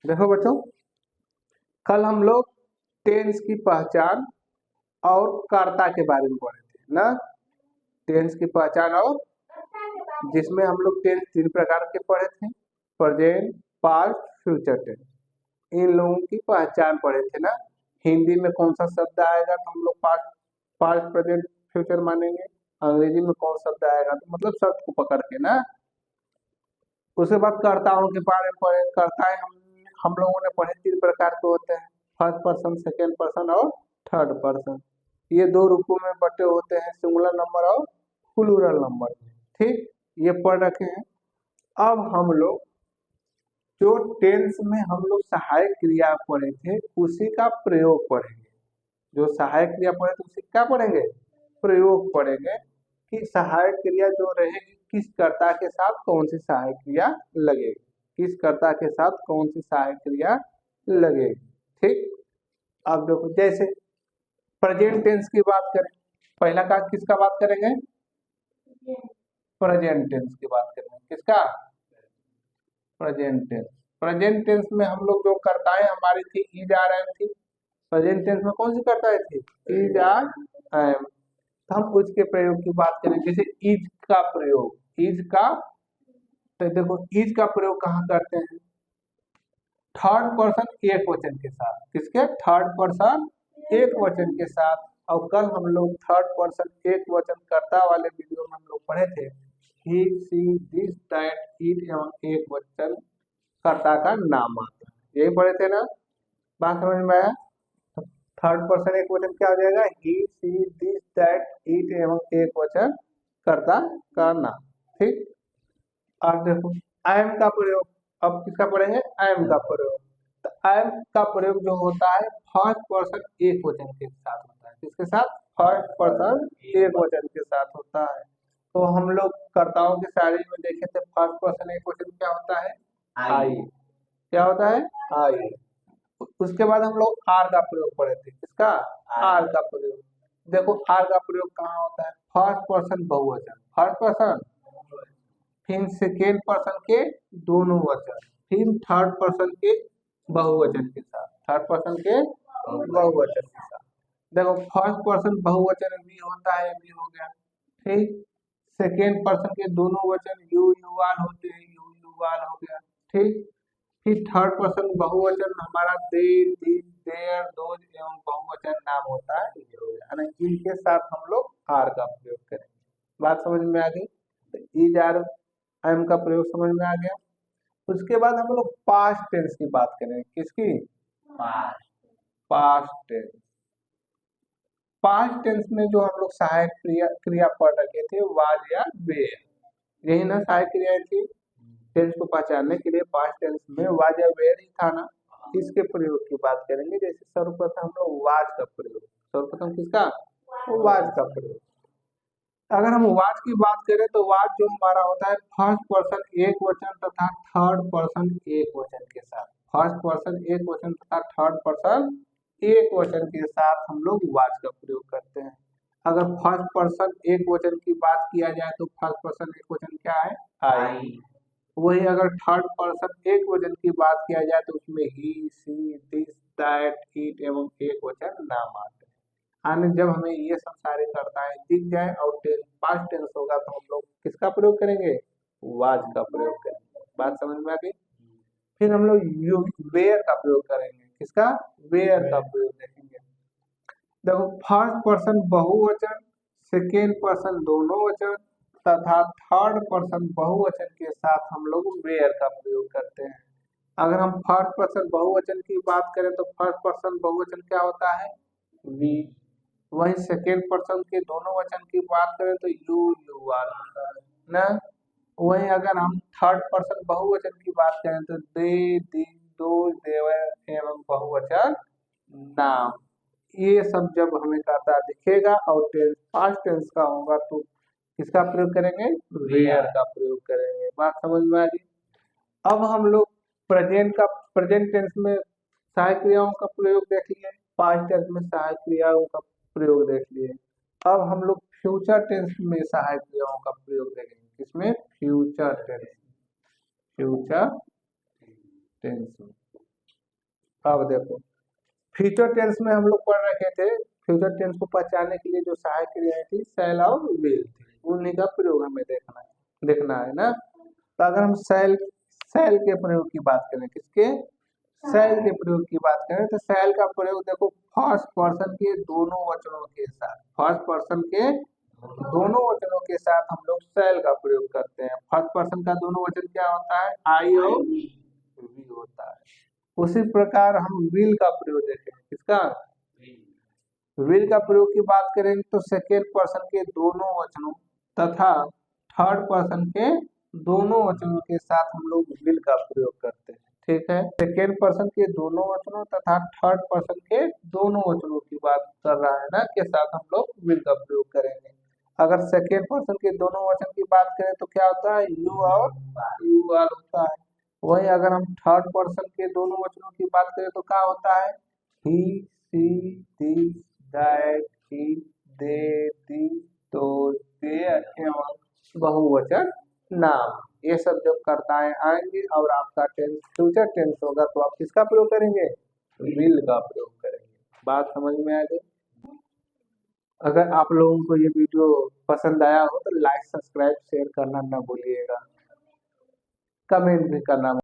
देखो बच्चों, कल हम लोग टेंस की पहचान और कर्ता के बारे में पढ़े थे ना। टेंस की पहचान और जिसमें हम लोग टेंस 3 प्रकार के पढ़े थे, प्रेजेंट, पास्ट, फ्यूचर टेंस। इन लोगों की पहचान पढ़े थे ना। हिंदी में कौन सा शब्द आएगा तो हम लोग पास्ट पास्ट प्रेजेंट फ्यूचर मानेंगे। अंग्रेजी में कौन शब्द आएगा तो मतलब शब्द को पकड़ के ना। उसके बाद कर्ताओं के बारे में पढ़े। कर्ताएं हम लोगों ने पढ़े 3 प्रकार के होते हैं, फर्स्ट पर्सन, सेकेंड पर्सन और थर्ड पर्सन। ये 2 रूपों में बटे होते हैं, सिंगुलर नंबर और प्लूरल नंबर। ठीक, ये पढ़ रखे हैं। अब हम लोग जो टेंस में हम लोग सहायक क्रिया पढ़े थे उसी का प्रयोग पढ़ेंगे। जो सहायक क्रिया पढ़े थे उसी क्या पढ़ेंगे, प्रयोग पढ़ेंगे कि सहायक क्रिया जो रहेगी किस कर्ता के साथ कौन सी सहायक क्रिया लगेगी, किस कर्ता के साथ कौन सी सहायक क्रिया लगेगी। ठीक, अब देखो जैसे प्रेजेंट टेंस की बात करें, पहला का किसका बात करेंगे, प्रेजेंट टेंस की बात करेंगे। किसका, प्रेजेंट टेंस। प्रेजेंट टेंस में हम लोग जो कर्ताएं हमारी थी इज आर एम थी। प्रेजेंट टेंस में कौन सी कर्ताएं थी, इज आर एम। तो हम उसके प्रयोग की बात करें, जैसे इज का प्रयोग, इज का, तो देखो इज का प्रयोग कहाँ करते हैं, थर्ड पर्सन एक वचन के साथ। किसके, थर्ड पर्सन एक वचन के साथ। और कल हम लोग थर्ड पर्सन एक वचन कर्ता वाले वीडियो में हम लोग पढ़े थे ही, सी, दिस, दैट, इट एवं एक वचन कर्ता का नाम आता है। यही पढ़े थे ना, बात समझ में आया। थर्ड पर्सन एक वचन क्या हो जाएगा, ही, सी, दिस, दैट, इट एवं एक वचन कर्ता का नाम। ठीक, अब देखो आई एम का प्रयोग, अब किसका पढ़ेंगे, आई एम का प्रयोग। तो आई एम का प्रयोग जो होता है फर्स्ट पर्सन एक वचन के साथ होता है। किसके साथ, फर्स्ट पर्सन एक वचन के साथ होता है। तो हम लोग कर्ताओं की सारी में देखे थे फर्स्ट पर्सन एक वचन क्या होता है, आई। क्या होता है, आई। उसके बाद हम लोग आर का प्रयोग पढ़े थे। किसका, आर का प्रयोग। देखो आर का प्रयोग कहाँ होता है, फर्स्ट पर्सन बहुवचन, फर्स्ट पर्सन, फिर सेकेंड पर्सन के दोनों वचन, फिर थर्ड पर्सन के बहुवचन के साथ, थर्ड पर्सन के बहुवचन के साथ। देखो फर्स्ट पर्सन बहुवचन वी होता है, वी हो गया। ठीक, सेकेंड पर्सन के दोनों वचन यू, युवान होते हैं, यू, युवान हो गया। ठीक, फिर थर्ड पर्सन बहुवचन हमारा दे, दिस, देयर, दोज एवं बहुवचन नाम होता है, ये हो गया। इनके साथ हम लोग आर का प्रयोग करेंगे। बात समझ में आ गई। तो इज आर एम का प्रयोग समझ में आ गया। उसके बाद हम लोग पास्ट टेंस की बात करेंगे। किसकी, पास्ट टेंस। पास्ट टेंस में जो हम लोग सहायक क्रिया पढ़ रखे थे वाज या वेयर, यही ना सहायक क्रियाएं थी। टेंस को पहचानने के लिए पास्ट टेंस में वाज या वेयर ही था ना। इसके प्रयोग की बात करेंगे। जैसे सर्वप्रथम हम लोग वाज का प्रयोग, सर्वप्रथम किसका, वाज का प्रयोग। अगर हम वाज की बात करें तो वाज जो हमारा होता है फर्स्ट पर्सन एक वचन तथा थर्ड पर्सन एक वचन के साथ। फर्स्ट पर्सन एक वचन तथा थर्ड पर्सन एक वचन के साथ हम लोग वाज का प्रयोग करते हैं। अगर फर्स्ट पर्सन एक वचन की बात किया जाए तो फर्स्ट पर्सन एक वचन क्या है, आई। वही अगर थर्ड पर्सन एक वचन की बात किया जाए तो उसमें ही, सी, दिस, दैट, इट एवं एक वचन नाम आते हैं। आने जब हमें ये सब सारे कर्ताएं दिख जाए और पास्ट टेंस होगा तो हम लोग किसका प्रयोग करेंगे, वाज का प्रयोग करेंगे। बात समझ में आ गई। फिर हम लोग वेयर का प्रयोग करेंगे। किसका, वेयर का प्रयोग देखेंगे। देखो फर्स्ट पर्सन बहुवचन, सेकेंड पर्सन दोनों वचन तथा थर्ड पर्सन बहुवचन के साथ हम लोग वेयर का प्रयोग करते हैं। अगर हम फर्स्ट पर्सन बहुवचन की बात करें तो फर्स्ट पर्सन बहुवचन क्या होता है, वी। वही सेकेंड पर्सन के दोनों वचन की बात करें तो यू, युवान ना। वही अगर हम थर्ड पर्सन बहुवचन की बात करें तो दे, दिन, दो, देव एवं बहुवचन नाम। ये सब जब हमें कर्ता दिखेगा और टेंस पास्ट टेंस का होगा तो किसका प्रयोग करेंगे, वेयर का प्रयोग करेंगे। बात समझ में आ गई। अब हम लोग प्रेजेंट टेंस में सहायक क्रियाओं का प्रयोग देख लिए, पास्ट टेंस में सहायक क्रियाओं का प्रयोग देख लिए। अब हम लोग फ्यूचर टेंस में सहायक क्रियाओं का प्रयोग देखेंगे। किसमें, फ्यूचर टेंस, फ्यूचर टेंस में। अब देखो, फ्यूचर टेंस में हम लोग पढ़ रखे थे, फ्यूचर टेंस को पहचानने के लिए जो सहायक क्रियाएं थी शैल और विल थी, उन्हीं का प्रयोग हमें देखना है ना। तो अगर हम शैल शैल के प्रयोग की बात करें, किसके, शैल के प्रयोग की बात करें, तो शैल का प्रयोग देखो फर्स्ट पर्सन के दोनों वचनों के साथ, फर्स्ट पर्सन के दोनों वचनों के साथ हम लोग शैल का प्रयोग करते हैं। फर्स्ट पर्सन का दोनों वचन क्या होता है, आई और वी होता है। उसी प्रकार हम विल का प्रयोग देखें, किसका, विल का प्रयोग की बात करेंगे तो सेकेंड पर्सन के दोनों वचनों तथा थर्ड पर्सन के दोनों वचनों के साथ हम लोग विल का प्रयोग करते हैं। ठीक है, सेकेंड पर्सन के दोनों वचनों तथा थर्ड पर्सन के दोनों वचनों की बात कर रहा है ना, के साथ हम लोग विल का प्रयोग करेंगे। अगर सेकेंड पर्सन के दोनों वचन की बात करें तो क्या होता है, यू और यू आर होता है। वही अगर हम थर्ड पर्सन के दोनों वचनों की बात करें तो क्या होता है, he see this that it they the तो ते एवं बहुवचन नाम, ये सब जब कर्ताएं आएंगे और आपका टेंस फ्यूचर टेंस होगा तो आप किसका प्रयोग करेंगे, विल का प्रयोग करेंगे। बात समझ में आ गई। अगर आप लोगों को ये वीडियो पसंद आया हो तो लाइक सब्सक्राइब शेयर करना ना भूलिएगा, कमेंट भी करना